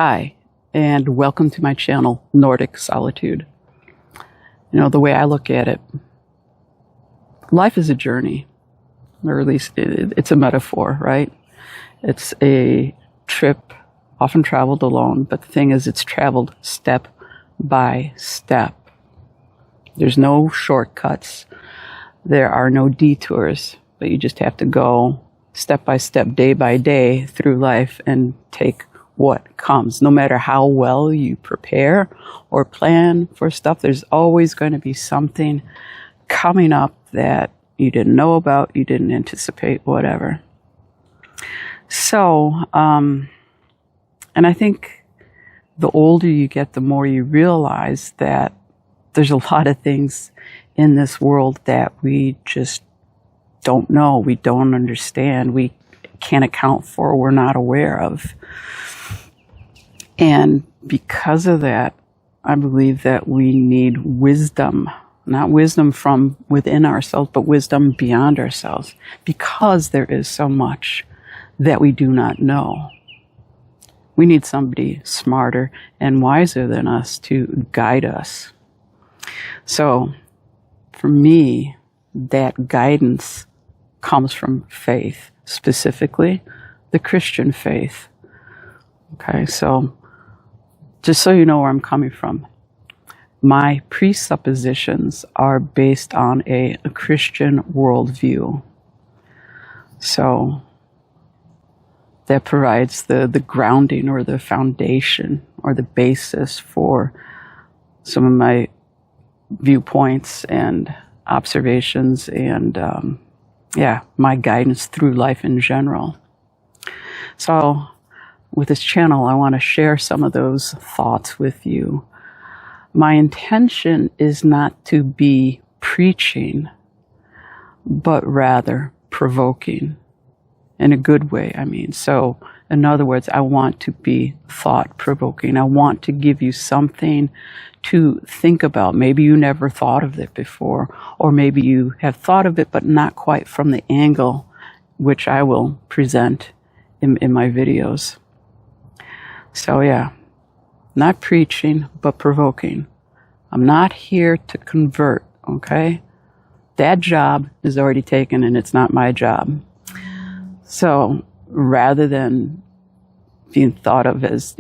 Hi, and welcome to my channel, Nordic Solitude. You know, the way I look at it, life is a journey, or at least it's a metaphor, right? It's a trip, often traveled alone, but the thing is, it's traveled step by step. There's no shortcuts. There are no detours, but you just have to go step by step, day by day through life and take what comes. No matter how well you prepare or plan for stuff, there's always going to be something coming up that you didn't know about, you didn't anticipate, whatever. So, and I think the older you get, the more you realize that there's a lot of things in this world that we just don't know, we don't understand, we can't account for, we're not aware of. And because of that, I believe that we need wisdom, not wisdom from within ourselves, but wisdom beyond ourselves, because there is so much that we do not know. We need somebody smarter and wiser than us to guide us. So, for me, that guidance comes from faith, specifically the Christian faith. Okay, so just so you know where I'm coming from, my presuppositions are based on a Christian worldview. So that provides the grounding or the foundation or the basis for some of my viewpoints and observations and, my guidance through life in general. So with this channel, I want to share some of those thoughts with you. My intention is not to be preaching, but rather provoking. In a good way, I mean. So, in other words, I want to be thought-provoking. I want to give you something to think about. Maybe you never thought of it before, or maybe you have thought of it, but not quite from the angle which I will present in my videos. So yeah, not preaching, but provoking. I'm not here to convert, okay? That job is already taken and it's not my job. So rather than being thought of as,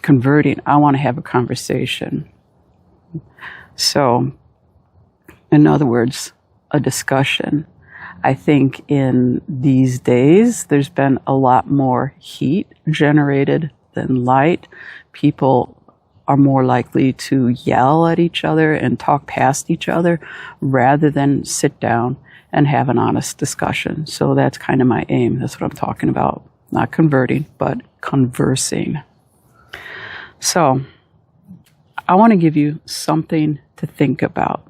converting, I want to have a conversation. So, in other words, a discussion. I think in these days, there's been a lot more heat generated than light. People are more likely to yell at each other and talk past each other rather than sit down and have an honest discussion. So that's kind of my aim. That's what I'm talking about. Not converting, but conversing. So I want to give you something to think about.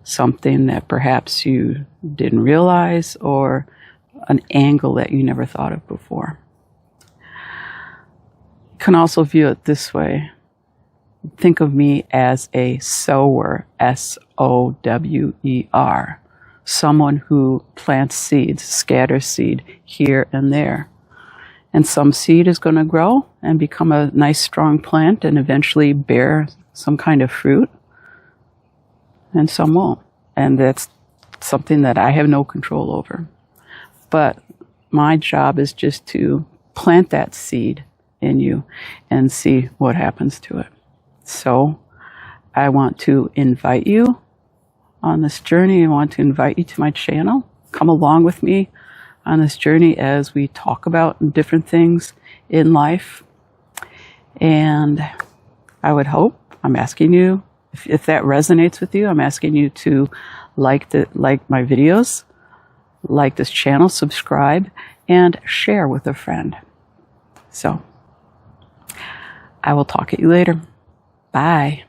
Something that perhaps you didn't realize, or an angle that you never thought of before. You can also view it this way. Think of me as a sower, S-O-W-E-R. Someone who plants seeds, scatters seed here and there. And some seed is going to grow and become a nice strong plant and eventually bear some kind of fruit. And some won't. And that's something that I have no control over. But my job is just to plant that seed in you and see what happens to it. So I want to invite you on this journey. I want to invite you to my channel. Come along with me on this journey as we talk about different things in life. And I would hope, I'm asking you, if that resonates with you, I'm asking you to like my videos, like this channel, subscribe, and share with a friend. So I will talk to you later. Bye.